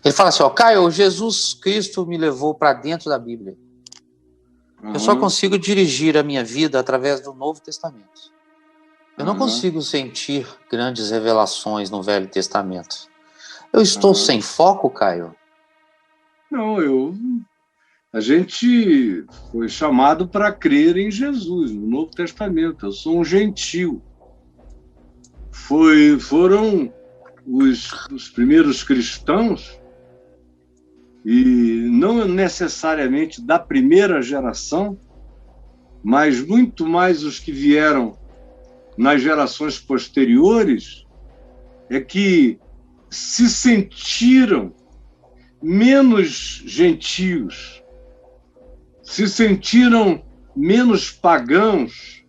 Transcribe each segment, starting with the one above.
Ele fala assim, ó, Caio, Jesus Cristo me levou para dentro da Bíblia. Eu só consigo dirigir a minha vida através do Novo Testamento. Eu não consigo sentir grandes revelações no Velho Testamento. Eu estou sem foco, Caio? Não, a gente foi chamado para crer em Jesus, no Novo Testamento. Eu sou um gentio. Foram os primeiros cristãos, e não necessariamente da primeira geração, mas muito mais os que vieram nas gerações posteriores, é que se sentiram menos gentios, se sentiram menos pagãos,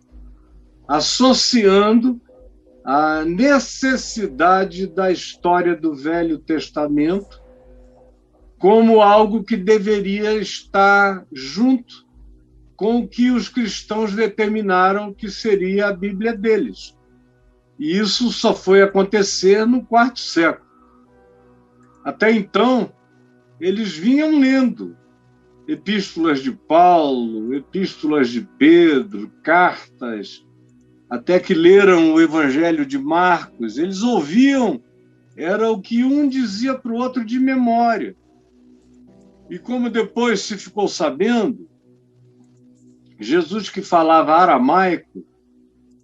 associando a necessidade da história do Velho Testamento como algo que deveria estar junto com o que os cristãos determinaram que seria a Bíblia deles. E isso só foi acontecer no quarto século. Até então, eles vinham lendo epístolas de Paulo, epístolas de Pedro, cartas, até que leram o Evangelho de Marcos. Eles ouviam, era o que um dizia para o outro de memória. E como depois se ficou sabendo, Jesus, que falava aramaico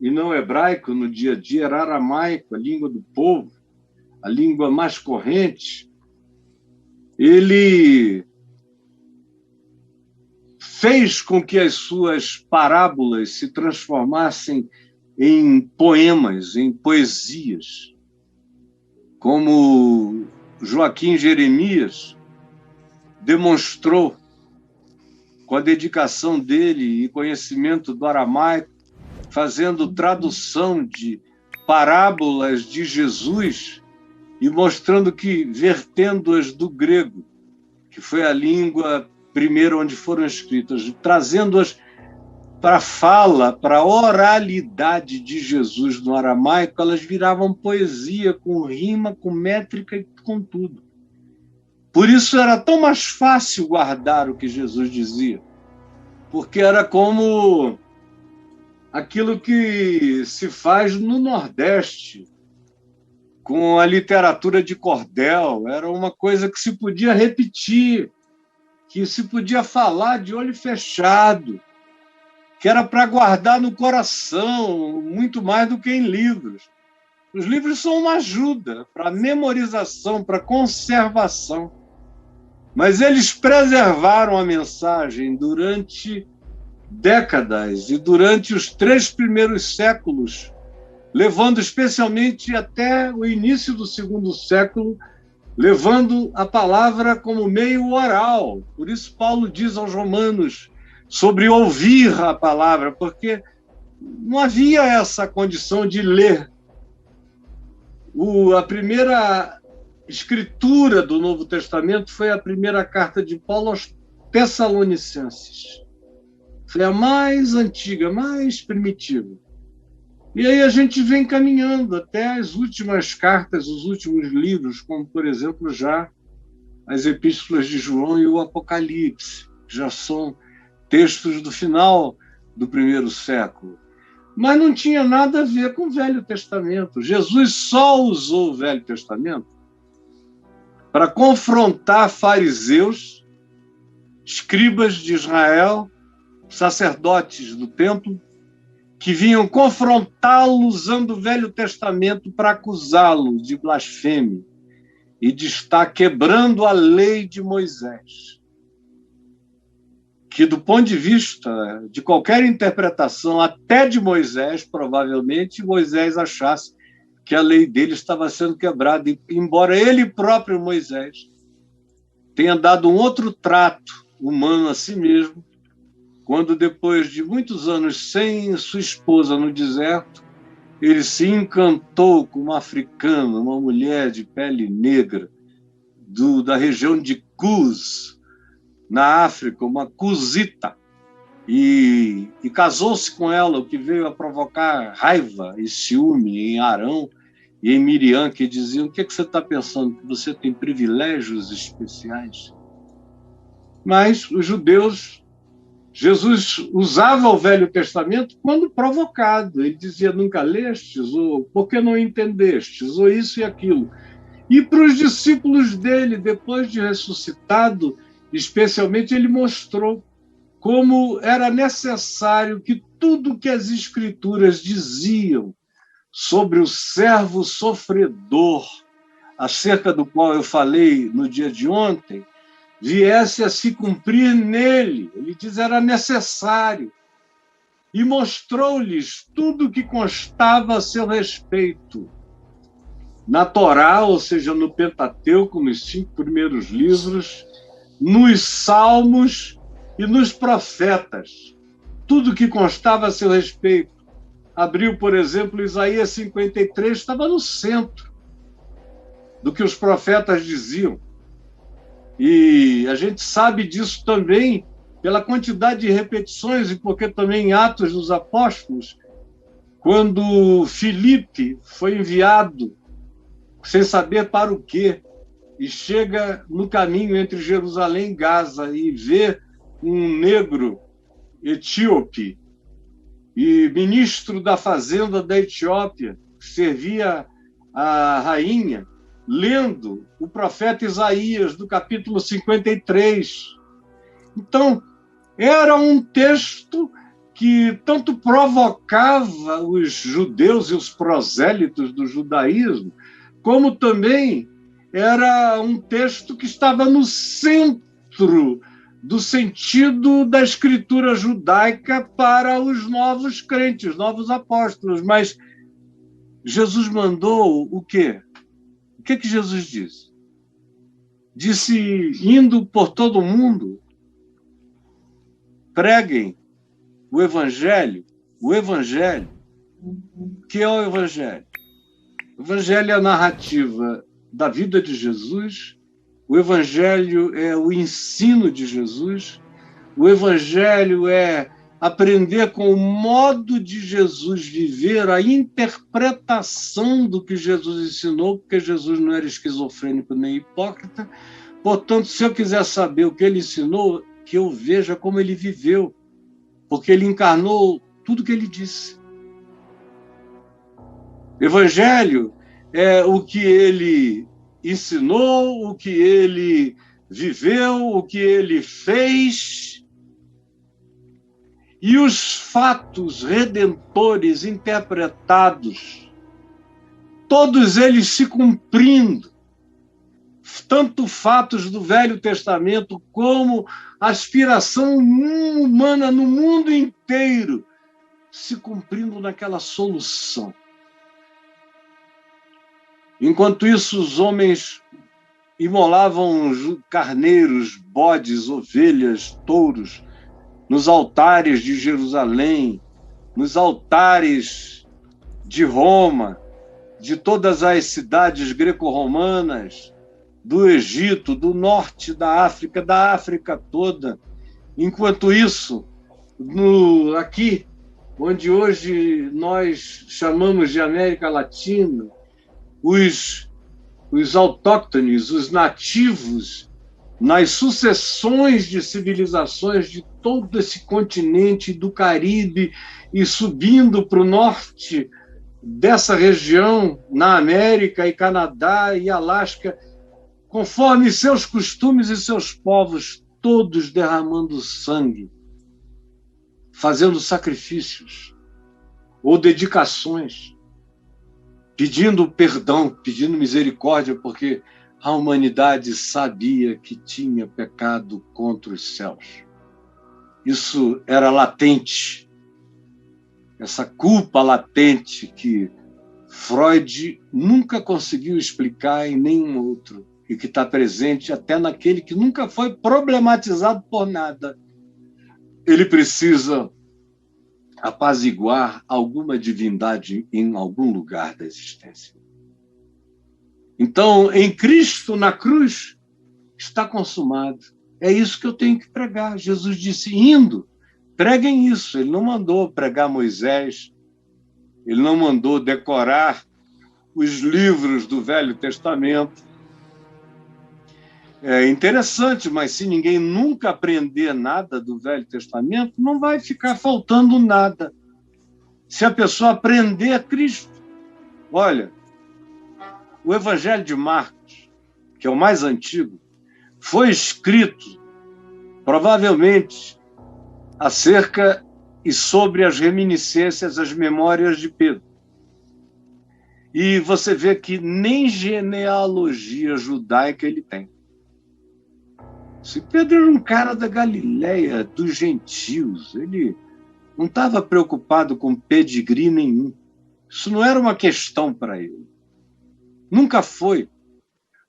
e não hebraico no dia a dia, era aramaico, a língua do povo, a língua mais corrente, ele fez com que as suas parábolas se transformassem em poemas, em poesias, como Joaquim Jeremias demonstrou com a dedicação dele e conhecimento do aramaico, fazendo tradução de parábolas de Jesus e mostrando que, vertendo-as do grego, que foi a língua primeira onde foram escritas, trazendo-as para a fala, para a oralidade de Jesus no aramaico, elas viravam poesia, com rima, com métrica e com tudo. Por isso era tão mais fácil guardar o que Jesus dizia, porque era como aquilo que se faz no Nordeste, com a literatura de cordel. Era uma coisa que se podia repetir, que se podia falar de olho fechado, que era para guardar no coração, muito mais do que em livros. Os livros são uma ajuda para memorização, para conservação. Mas eles preservaram a mensagem durante décadas e durante os 3 primeiros séculos, levando especialmente até o início do 2º século, levando a palavra como meio oral. Por isso Paulo diz aos Romanos sobre ouvir a palavra, porque não havia essa condição de ler. A primeira escritura do Novo Testamento foi a primeira carta de Paulo aos Tessalonicenses. Foi a mais antiga, mais primitiva. E aí a gente vem caminhando até as últimas cartas, os últimos livros, como, por exemplo, já as epístolas de João e o Apocalipse, que já são textos do final do 1º século. Mas não tinha nada a ver com o Velho Testamento. Jesus só usou o Velho Testamento para confrontar fariseus, escribas de Israel, sacerdotes do templo, que vinham confrontá-lo usando o Velho Testamento para acusá-lo de blasfêmia e de estar quebrando a lei de Moisés. Que, do ponto de vista de qualquer interpretação, até de Moisés, provavelmente, Moisés achasse que a lei dele estava sendo quebrada, embora ele próprio, Moisés, tenha dado um outro trato humano a si mesmo, quando, depois de muitos anos sem sua esposa no deserto, ele se encantou com uma africana, uma mulher de pele negra, da região de Cus, na África, uma cusita, e casou-se com ela, o que veio a provocar raiva e ciúme em Arão e em Miriam, que diziam: o que você está pensando? Que você tem privilégios especiais? Mas os judeus, Jesus usava o Velho Testamento quando provocado. Ele dizia: nunca lestes? Ou por que não entendestes? Ou isso e aquilo. E para os discípulos dele, depois de ressuscitado, especialmente, ele mostrou como era necessário que tudo que as Escrituras diziam sobre o servo sofredor, acerca do qual eu falei no dia de ontem, viesse a se cumprir nele. Ele diz: era necessário. E mostrou-lhes tudo o que constava a seu respeito. Na Torá, ou seja, no Pentateuco, nos 5 primeiros livros, nos Salmos e nos profetas. Tudo o que constava a seu respeito. Abriu, por exemplo, Isaías 53, estava no centro do que os profetas diziam. E a gente sabe disso também pela quantidade de repetições, e porque também em Atos dos Apóstolos, quando Filipe foi enviado, sem saber para o quê, e chega no caminho entre Jerusalém e Gaza e vê um negro etíope e ministro da fazenda da Etiópia, que servia a rainha, lendo o profeta Isaías, do capítulo 53. Então, era um texto que tanto provocava os judeus e os prosélitos do judaísmo, como também era um texto que estava no centro do sentido da escritura judaica para os novos crentes, novos apóstolos. Mas Jesus mandou o quê? O que Jesus disse? Disse: indo por todo o mundo, preguem o Evangelho. O Evangelho. O que é o Evangelho? O Evangelho é a narrativa da vida de Jesus. O Evangelho é o ensino de Jesus. O Evangelho é aprender com o modo de Jesus viver, a interpretação do que Jesus ensinou, porque Jesus não era esquizofrênico nem hipócrita. Portanto, se eu quiser saber o que ele ensinou, que eu veja como ele viveu, porque ele encarnou tudo que ele disse. Evangelho é o que ele ensinou, o que ele viveu, o que ele fez, e os fatos redentores interpretados, todos eles se cumprindo, tanto fatos do Velho Testamento como a aspiração humana no mundo inteiro, se cumprindo naquela solução. Enquanto isso, os homens imolavam carneiros, bodes, ovelhas, touros, nos altares de Jerusalém, nos altares de Roma, de todas as cidades greco-romanas, do Egito, do norte da África toda. Enquanto isso, aqui, onde hoje nós chamamos de América Latina, os autóctones, os nativos, nas sucessões de civilizações de todo esse continente do Caribe e subindo para o norte dessa região, na América e Canadá e Alasca, conforme seus costumes e seus povos, todos derramando sangue, fazendo sacrifícios ou dedicações, pedindo perdão, pedindo misericórdia, porque a humanidade sabia que tinha pecado contra os céus. Isso era latente, essa culpa latente que Freud nunca conseguiu explicar em nenhum outro, e que está presente até naquele que nunca foi problematizado por nada. Ele precisa apaziguar alguma divindade em algum lugar da existência. Então, em Cristo, na cruz, está consumado. É isso que eu tenho que pregar. Jesus disse: indo, preguem isso. Ele não mandou pregar Moisés, ele não mandou decorar os livros do Velho Testamento. É interessante, mas se ninguém nunca aprender nada do Velho Testamento, não vai ficar faltando nada. Se a pessoa aprender Cristo. Olha, o Evangelho de Marcos, que é o mais antigo, foi escrito, provavelmente, acerca e sobre as reminiscências, as memórias de Pedro. E você vê que nem genealogia judaica ele tem. Se Pedro era um cara da Galileia, dos gentios, ele não estava preocupado com pedigree nenhum. Isso não era uma questão para ele. Nunca foi.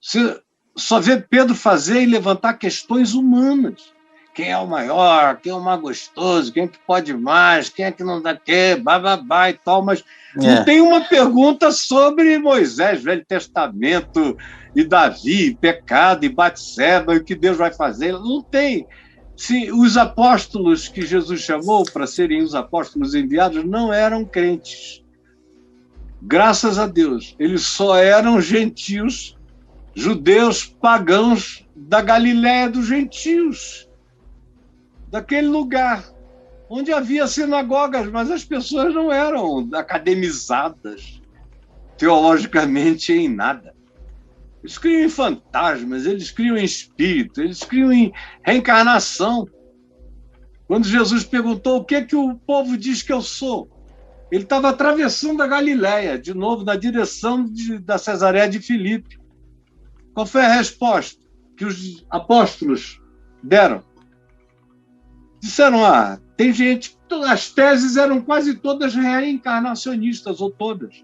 Você só vê Pedro fazer e levantar questões humanas. Quem é o maior, quem é o mais gostoso, quem é que pode mais, quem é que não dá quê, bababá e tal, mas não tem uma pergunta sobre Moisés, Velho Testamento, e Davi, e pecado, e Batseba, e o que Deus vai fazer. Não tem. Se os apóstolos que Jesus chamou para serem os apóstolos enviados não eram crentes. Graças a Deus, eles só eram gentios, judeus pagãos da Galiléia dos gentios, daquele lugar onde havia sinagogas, mas as pessoas não eram academizadas teologicamente em nada. Eles criam em fantasmas, eles criam em espírito, eles criam em reencarnação. Quando Jesus perguntou o que é que o povo diz que eu sou, ele estava atravessando a Galiléia, de novo, na direção da Cesareia de Filipe. Qual foi a resposta que os apóstolos deram? Disseram, tem gente... As teses eram quase todas reencarnacionistas, ou todas.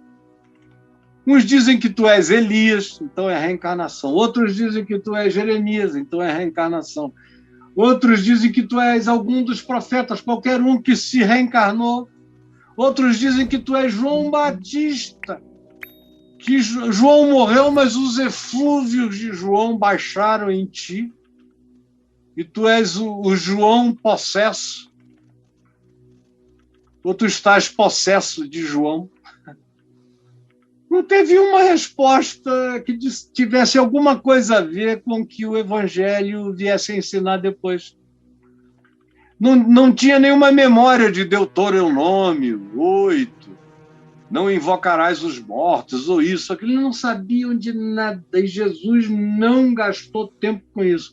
Uns dizem que tu és Elias, então é reencarnação. Outros dizem que tu és Jeremias, então é reencarnação. Outros dizem que tu és algum dos profetas, qualquer um que se reencarnou. Outros dizem que tu és João Batista, que João morreu, mas os eflúvios de João baixaram em ti, e tu és o João possesso, ou tu estás possesso de João. Não teve uma resposta que tivesse alguma coisa a ver com o que o Evangelho viesse a ensinar depois. Não tinha nenhuma memória de Deuteronômio 8, não invocarás os mortos, ou isso, aquilo. Eles não sabiam de nada, e Jesus não gastou tempo com isso.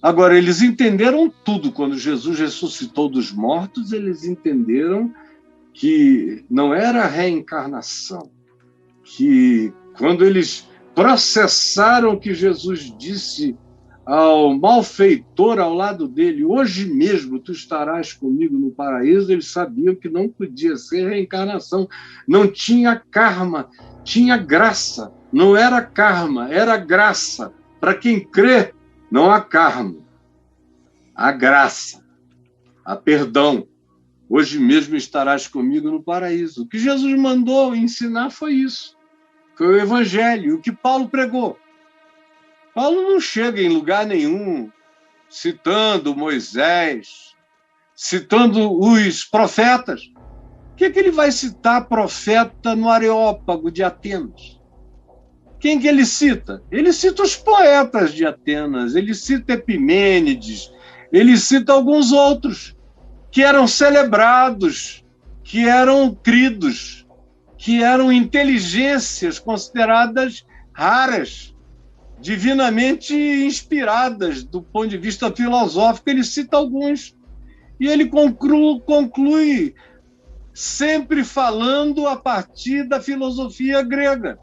Agora, eles entenderam tudo. Quando Jesus ressuscitou dos mortos, eles entenderam que não era reencarnação, que quando eles processaram o que Jesus disse ao malfeitor ao lado dele, hoje mesmo tu estarás comigo no paraíso, eles sabiam que não podia ser reencarnação, não tinha karma, tinha graça, não era karma, era graça. Para quem crê, não há karma, há graça, há perdão. Hoje mesmo estarás comigo no paraíso. O que Jesus mandou ensinar foi isso, foi o Evangelho, o que Paulo pregou. Paulo não chega em lugar nenhum citando Moisés, citando os profetas. O que ele vai citar profeta no Areópago de Atenas? Quem que ele cita? Ele cita os poetas de Atenas, ele cita Epimênides, ele cita alguns outros que eram celebrados, que eram cridos, que eram inteligências consideradas raras, divinamente inspiradas do ponto de vista filosófico. Ele cita alguns. E ele conclui sempre falando a partir da filosofia grega.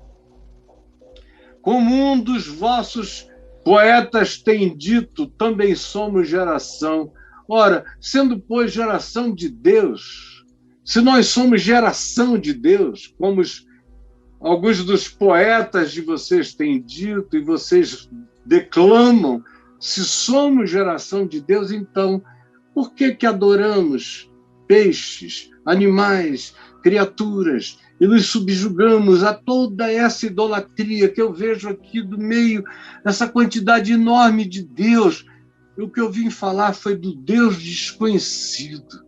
Como um dos vossos poetas tem dito, também somos geração. Ora, sendo, pois, geração de Deus, se nós somos geração de Deus, como alguns dos poetas de vocês têm dito e vocês declamam, se somos geração de Deus, então por que adoramos peixes, animais, criaturas e nos subjugamos a toda essa idolatria que eu vejo aqui do meio, essa quantidade enorme de Deus? O que eu vim falar foi do Deus desconhecido.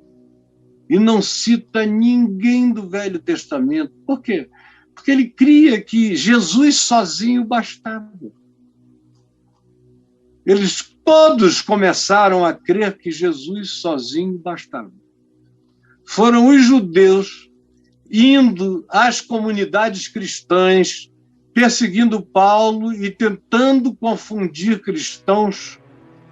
E não cita ninguém do Velho Testamento. Por quê? Porque ele cria que Jesus sozinho bastava. Eles todos começaram a crer que Jesus sozinho bastava. Foram os judeus indo às comunidades cristãs, perseguindo Paulo e tentando confundir cristãos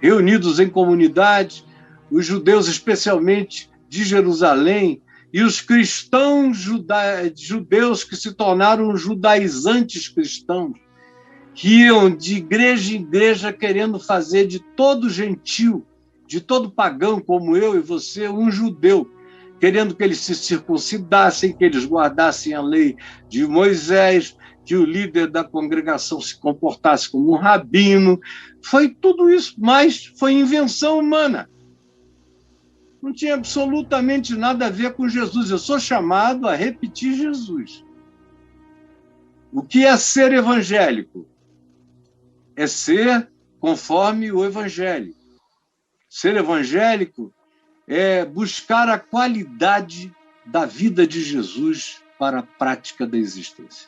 reunidos em comunidade, os judeus especialmente de Jerusalém, e os cristãos judeus que se tornaram judaizantes cristãos, que iam de igreja em igreja querendo fazer de todo gentil, de todo pagão como eu e você, um judeu, querendo que eles se circuncidassem, que eles guardassem a lei de Moisés, que o líder da congregação se comportasse como um rabino. Foi tudo isso, mas foi invenção humana. Não tinha absolutamente nada a ver com Jesus. Eu sou chamado a repetir Jesus. O que é ser evangélico? É ser conforme o Evangelho. Ser evangélico é buscar a qualidade da vida de Jesus para a prática da existência.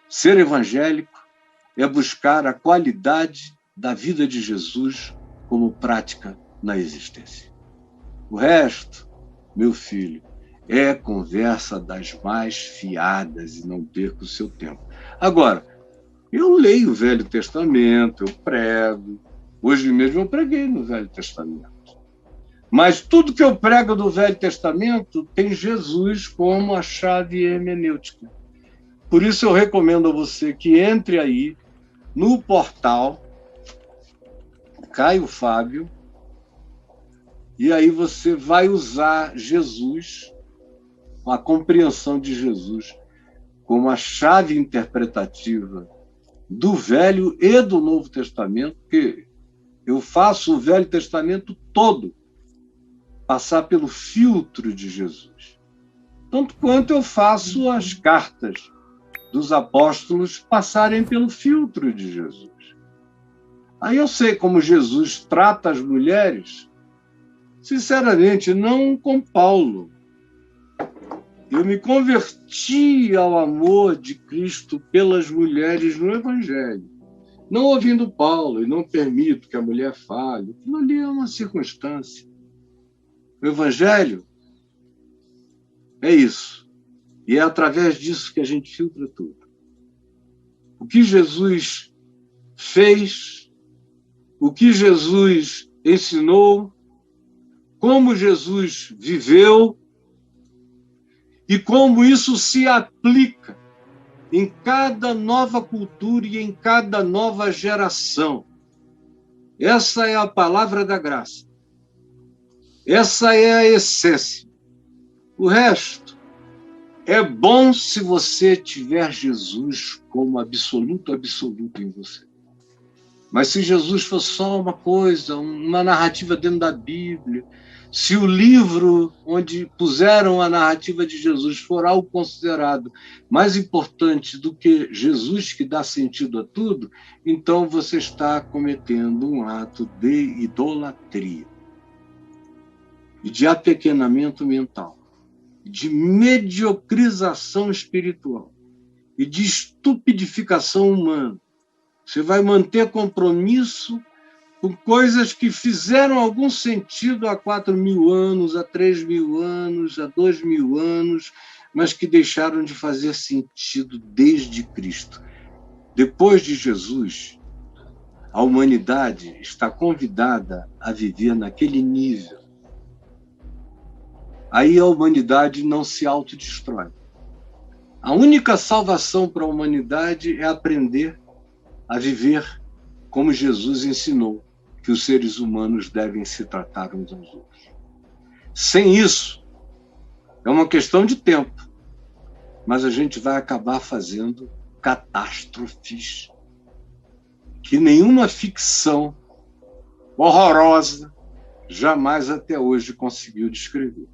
Ser evangélico é buscar a qualidade da vida de Jesus como prática na existência. O resto, meu filho, é conversa das mais fiadas e não perca o seu tempo. Agora, eu leio o Velho Testamento, eu prego. Hoje mesmo eu preguei no Velho Testamento. Mas tudo que eu prego do Velho Testamento tem Jesus como a chave hermenêutica. Por isso eu recomendo a você que entre aí no portal Caio Fábio, e aí você vai usar Jesus, a compreensão de Jesus, como a chave interpretativa do Velho e do Novo Testamento, porque eu faço o Velho Testamento todo passar pelo filtro de Jesus. Tanto quanto eu faço as cartas dos apóstolos passarem pelo filtro de Jesus. Aí eu sei como Jesus trata as mulheres, sinceramente, não com Paulo. Eu me converti ao amor de Cristo pelas mulheres no Evangelho. Não ouvindo Paulo, e não permito que a mulher fale. Aquilo ali é uma circunstância. O Evangelho é isso. E é através disso que a gente filtra tudo. O que Jesus fez, o que Jesus ensinou, como Jesus viveu e como isso se aplica em cada nova cultura e em cada nova geração. Essa é a palavra da graça. Essa é a essência. O resto é bom se você tiver Jesus como absoluto em você. Mas se Jesus for só uma coisa, uma narrativa dentro da Bíblia, se o livro onde puseram a narrativa de Jesus for algo considerado mais importante do que Jesus que dá sentido a tudo, então você está cometendo um ato de idolatria e de apequenamento mental, de mediocrização espiritual e de estupidificação humana. Você vai manter compromisso com coisas que fizeram algum sentido há 4.000 anos, há 3.000 anos, há 2.000 anos, mas que deixaram de fazer sentido desde Cristo. Depois de Jesus, a humanidade está convidada a viver naquele nível. Aí a humanidade não se autodestrói. A única salvação para a humanidade é aprender a viver como Jesus ensinou que os seres humanos devem se tratar uns aos outros. Sem isso, é uma questão de tempo, mas a gente vai acabar fazendo catástrofes que nenhuma ficção horrorosa jamais até hoje conseguiu descrever.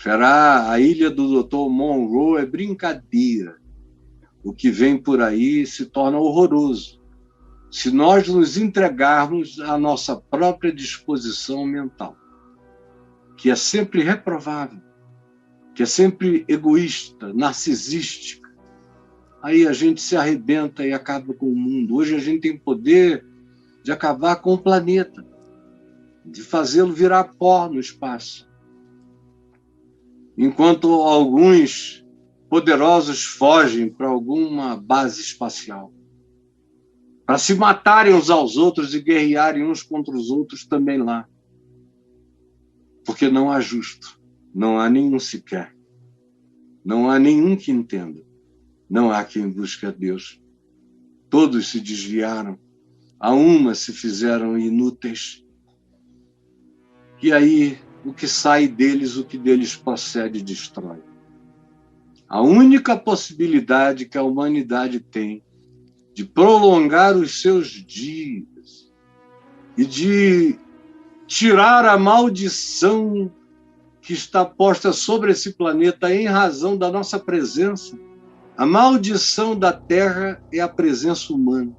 Será a ilha do Dr. Monroe é brincadeira. O que vem por aí se torna horroroso se nós nos entregarmos à nossa própria disposição mental, que é sempre reprovável. que é sempre egoísta, narcisística, aí a gente se arrebenta e acaba com o mundo. Hoje a gente tem poder de acabar com o planeta, de fazê-lo virar pó no espaço. Enquanto alguns poderosos fogem para alguma base espacial, para se matarem uns aos outros e guerrearem uns contra os outros também lá. Porque não há justo, não há nenhum sequer, não há nenhum que entenda, não há quem busque a Deus. Todos se desviaram, a uma se fizeram inúteis. E aí, o que sai deles, o que deles procede, destrói. A única possibilidade que a humanidade tem de prolongar os seus dias e de tirar a maldição que está posta sobre esse planeta em razão da nossa presença. A maldição da Terra é a presença humana.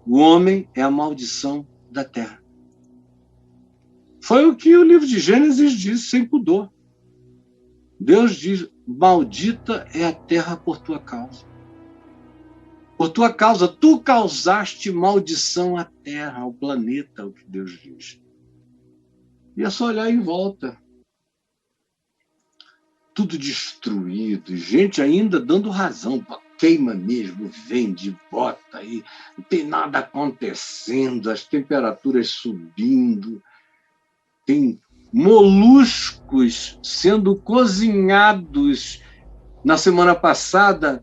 O homem é a maldição da Terra. Foi o que o livro de Gênesis diz, sem pudor. Deus diz: maldita é a terra por tua causa. Por tua causa, tu causaste maldição à terra, ao planeta, o que Deus diz. E é só olhar em volta. Tudo destruído, gente ainda dando razão. Queima mesmo, vende, bota aí, não tem nada acontecendo, as temperaturas subindo, tem moluscos sendo cozinhados na semana passada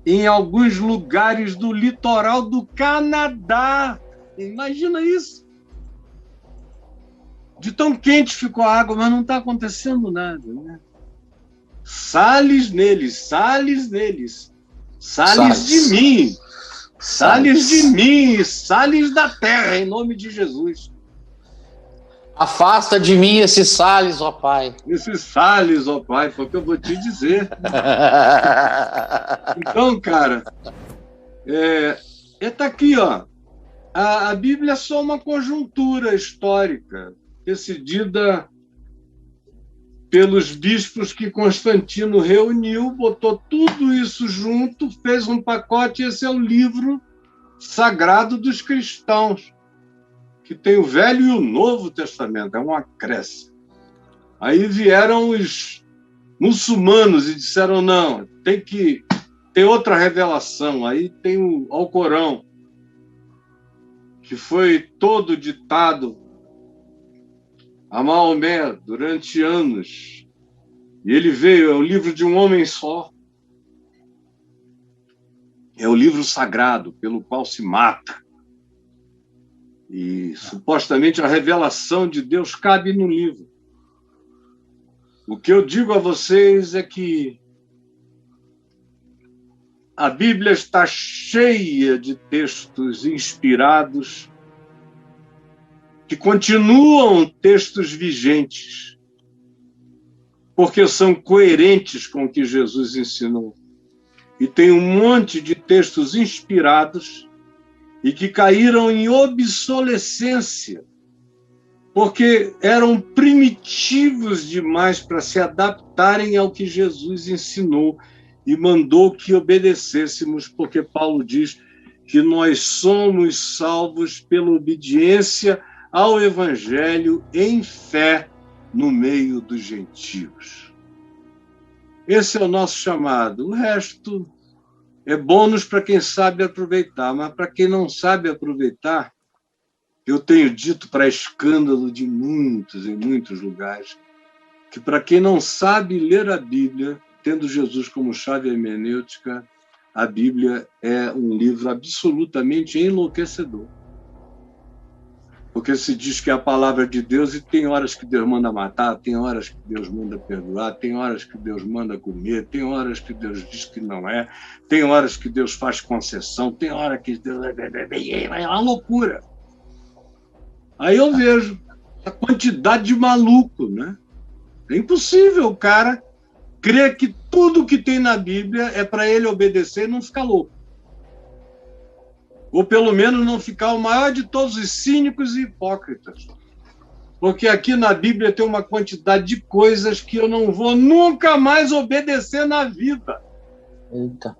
em alguns lugares do litoral do Canadá. Imagina isso. De tão quente ficou a água, mas não está acontecendo nada, né? Sales neles, sales neles. Sales de mim. Sales de mim, sales da terra, em nome de Jesus. Afasta de mim esses sales, ó Pai. Esses sales, ó Pai, porque eu vou te dizer. Então, cara, tá aqui, ó. A Bíblia é só uma conjuntura histórica, decidida pelos bispos que Constantino reuniu, botou tudo isso junto, fez um pacote. Esse é o livro sagrado dos cristãos, que tem o Velho e o Novo Testamento, é um acréscimo. Aí vieram os muçulmanos e disseram: não, tem que ter outra revelação. Aí tem o Alcorão, que foi todo ditado a Maomé durante anos. E ele veio, é o livro de um homem só. É o livro sagrado pelo qual se mata. E supostamente a revelação de Deus cabe no livro. O que eu digo a vocês é que a Bíblia está cheia de textos inspirados que continuam textos vigentes, porque são coerentes com o que Jesus ensinou. E tem um monte de textos inspirados e que caíram em obsolescência, porque eram primitivos demais para se adaptarem ao que Jesus ensinou e mandou que obedecêssemos, porque Paulo diz que nós somos salvos pela obediência ao Evangelho em fé no meio dos gentios. Esse é o nosso chamado. O resto é bônus para quem sabe aproveitar, mas para quem não sabe aproveitar, eu tenho dito, para escândalo de muitos, em muitos lugares, que para quem não sabe ler a Bíblia, tendo Jesus como chave hermenêutica, a Bíblia é um livro absolutamente enlouquecedor. Porque se diz que é a palavra de Deus e tem horas que Deus manda matar, tem horas que Deus manda perdoar, tem horas que Deus manda comer, tem horas que Deus diz que não é, tem horas que Deus faz concessão, tem hora que Deus... É uma loucura. Aí eu vejo a quantidade de maluco, né? É impossível o cara crer que tudo que tem na Bíblia é para ele obedecer e não ficar louco. Ou pelo menos não ficar o maior de todos os cínicos e hipócritas. Porque aqui na Bíblia tem uma quantidade de coisas que eu não vou nunca mais obedecer na vida. Eita.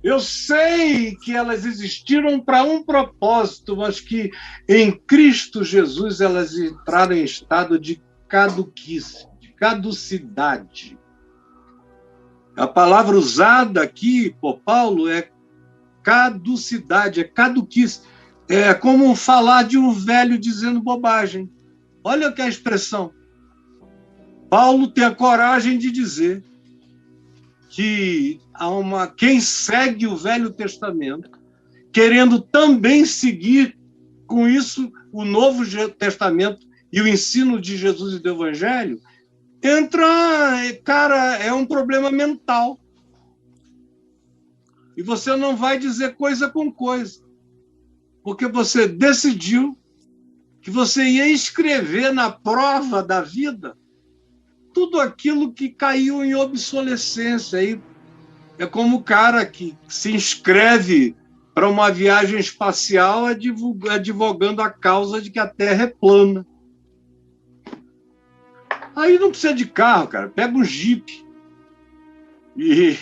Eu sei que elas existiram para um propósito, mas que em Cristo Jesus elas entraram em estado de caduquice, de caducidade. A palavra usada aqui por Paulo é caducidade, é caduquice. É como falar de um velho dizendo bobagem. Olha que é a expressão. Paulo tem a coragem de dizer que quem segue o Velho Testamento, querendo também seguir com isso o Novo Testamento e o ensino de Jesus e do Evangelho, é um problema mental. E você não vai dizer coisa com coisa, porque você decidiu que você ia escrever na prova da vida tudo aquilo que caiu em obsolescência. Aí é como o cara que se inscreve para uma viagem espacial advogando a causa de que a Terra é plana. Aí não precisa de carro, cara. Pega um Jeep e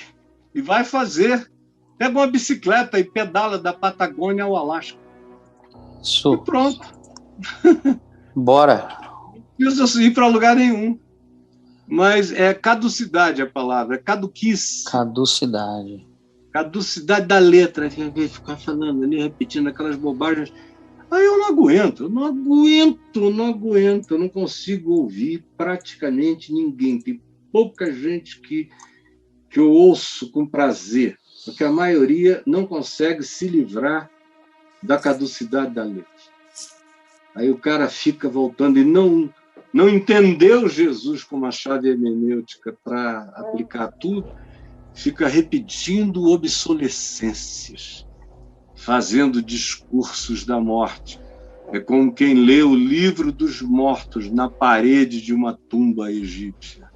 vai fazer. Pega uma bicicleta e pedala da Patagônia ao Alasca. Isso. E pronto. Bora. Não precisa ir para lugar nenhum. Mas é caducidade a palavra, é caduquice. Caducidade. Caducidade da letra. Ficar falando ali, repetindo aquelas bobagens. Aí eu não aguento, eu não consigo ouvir praticamente ninguém. Tem pouca gente que eu ouço com prazer, porque a maioria não consegue se livrar da caducidade da letra. Aí o cara fica voltando e não entendeu Jesus como a chave hermenêutica para aplicar tudo, fica repetindo obsolescências, fazendo discursos da morte. É como quem lê o livro dos mortos na parede de uma tumba egípcia.